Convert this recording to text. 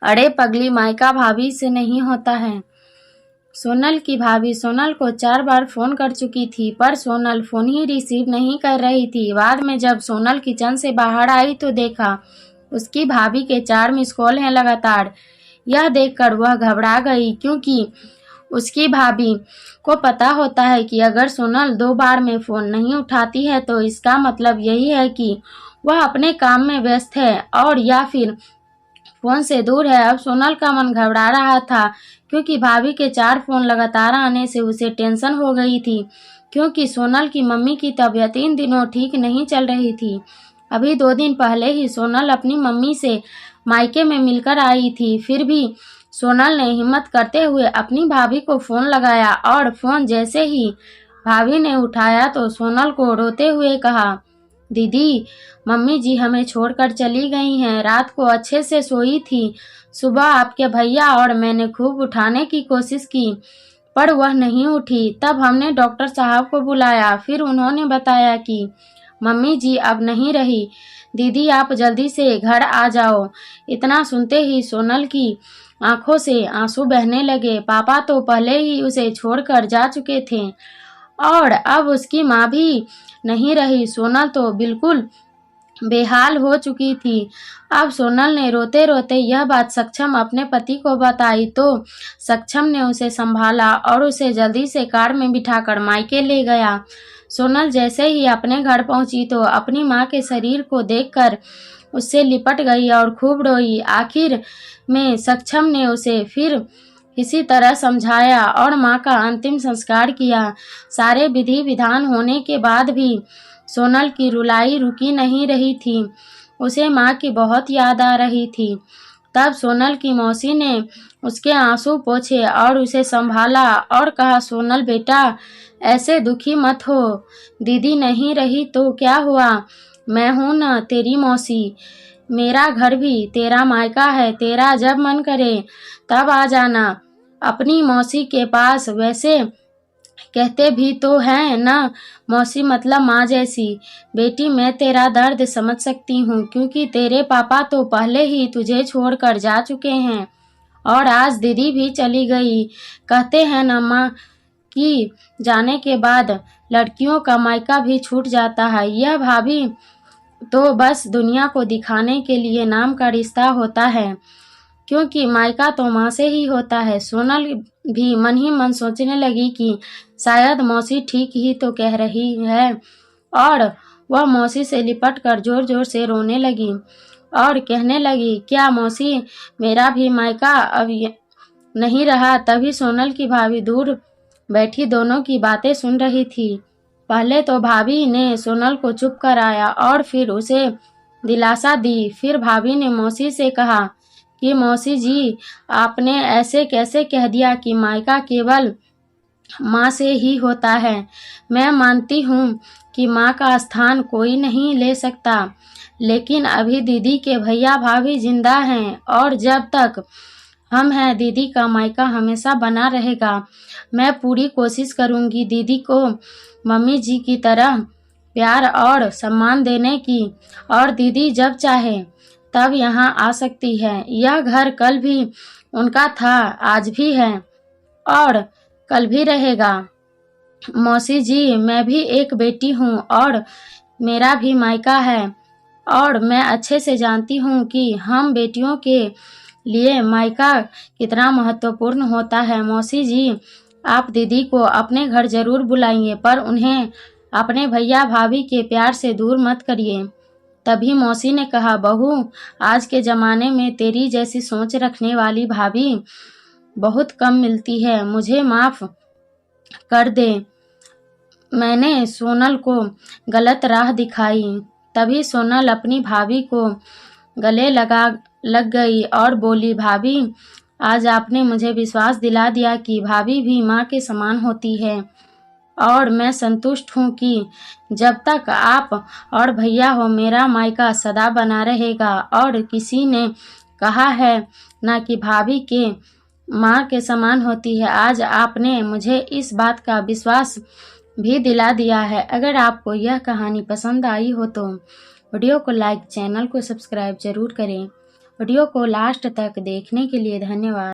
अरे पगली, मायका भाभी से नहीं होता है। सोनल की भाभी सोनल को 4 बार फोन कर चुकी थी, पर सोनल फोन ही रिसीव नहीं कर रही थी। बाद में जब सोनल किचन से बाहर आई तो देखा उसकी भाभी के 4 मिस कॉल हैं लगातार। यह देखकर वह घबरा गई, क्योंकि उसकी भाभी को पता होता है कि अगर सोनल 2 बार में फोन नहीं उठाती है तो इसका मतलब यही है कि वह अपने काम में व्यस्त है और या फिर फोन से दूर है। अब सोनल का मन घबरा रहा था, क्योंकि भाभी के 4 फोन लगातार आने से उसे टेंशन हो गई थी, क्योंकि सोनल की मम्मी की तबीयत इन दिनों ठीक नहीं चल रही थी। अभी 2 दिन पहले ही सोनल अपनी मम्मी से मायके में मिलकर आई थी। फिर भी सोनल ने हिम्मत करते हुए अपनी भाभी को फोन लगाया और फोन जैसे ही भाभी ने उठाया तो सोनल को रोते हुए कहा, दीदी, मम्मी जी हमें छोड़कर चली गई हैं। रात को अच्छे से सोई थी। सुबह आपके भैया और मैंने खूब उठाने की कोशिश की, पर वह नहीं उठी। तब हमने डॉक्टर साहब को बुलाया। फिर उन्होंने बताया कि मम्मी जी अब नहीं रही। दीदी, आप जल्दी से घर आ जाओ। इतना सुनते ही सोनल की आंखों से आंसू बहने लगे। पापा तो पहले ही उसे छोड़कर जा चुके थे और अब उसकी माँ भी नहीं रही। सोनल तो बिल्कुल बेहाल हो चुकी थी। अब सोनल ने रोते रोते यह बात सक्षम अपने पति को बताई तो सक्षम ने उसे संभाला और उसे जल्दी से कार में बिठाकर मायके ले गया। सोनल जैसे ही अपने घर पहुंची तो अपनी माँ के शरीर को देखकर उससे लिपट गई और खूब रोई। आखिर में सक्षम ने उसे फिर किसी तरह समझाया और माँ का अंतिम संस्कार किया। सारे विधि विधान होने के बाद भी सोनल की रुलाई रुकी नहीं रही थी। उसे माँ की बहुत याद आ रही थी। तब सोनल की मौसी ने उसके आंसू पोंछे और उसे संभाला और कहा, सोनल बेटा, ऐसे दुखी मत हो। दीदी नहीं रही तो क्या हुआ, मैं हूं ना तेरी मौसी। मेरा घर भी तेरा मायका है। तेरा जब मन करे तब आ जाना अपनी मौसी के पास। वैसे कहते भी तो हैं ना, मौसी मतलब माँ जैसी। बेटी, मैं तेरा दर्द समझ सकती हूँ, क्योंकि तेरे पापा तो पहले ही तुझे छोड़कर जा चुके हैं और आज दीदी भी चली गई। कहते हैं ना माँ कि जाने के बाद लड़कियों का मायका भी छूट जाता है। यह भाभी तो बस दुनिया को दिखाने के लिए नाम का रिश्ता होता है, क्योंकि मायका तो माँ से ही होता है। सोनल भी मन ही मन सोचने लगी कि शायद मौसी ठीक ही तो कह रही है और वह मौसी से लिपट कर जोर जोर से रोने लगी और कहने लगी, क्या मौसी, मेरा भी मायका अब नहीं रहा। तभी सोनल की भाभी दूर बैठी दोनों की बातें सुन रही थी। पहले तो भाभी ने सोनल को चुप कराया और फिर उसे दिलासा दी। फिर भाभी ने मौसी से कहा कि मौसी जी, आपने ऐसे कैसे कह दिया कि मायका केवल माँ से ही होता है। मैं मानती हूँ कि माँ का स्थान कोई नहीं ले सकता, लेकिन अभी दीदी के भैया भाभी जिंदा हैं और जब तक हम हैं दीदी का मायका हमेशा बना रहेगा। मैं पूरी कोशिश करूँगी दीदी को मम्मी जी की तरह प्यार और सम्मान देने की, और दीदी जब चाहे तब यहाँ आ सकती है। यह घर कल भी उनका था, आज भी है और कल भी रहेगा। मौसी जी, मैं भी एक बेटी हूँ और मेरा भी मायका है और मैं अच्छे से जानती हूँ कि हम बेटियों के लिए मायका कितना महत्वपूर्ण होता है। मौसी जी, आप दीदी को अपने घर जरूर बुलाइए, पर उन्हें अपने भैया भाभी के प्यार से दूर मत करिए। तभी मौसी ने कहा, बहू, आज के ज़माने में तेरी जैसी सोच रखने वाली भाभी बहुत कम मिलती है। मुझे माफ़ कर दे, मैंने सोनल को गलत राह दिखाई। तभी सोनल अपनी भाभी को गले लग गई और बोली, भाभी, आज आपने मुझे विश्वास दिला दिया कि भाभी भी माँ के समान होती है और मैं संतुष्ट हूँ कि जब तक आप और भैया हो मेरा मायका सदा बना रहेगा। और किसी ने कहा है ना कि भाभी के माँ के समान होती है। आज आपने मुझे इस बात का विश्वास भी दिला दिया है। अगर आपको यह कहानी पसंद आई हो तो वीडियो को लाइक, चैनल को सब्सक्राइब जरूर करें वीडियो को लास्ट तक देखने के लिए धन्यवाद।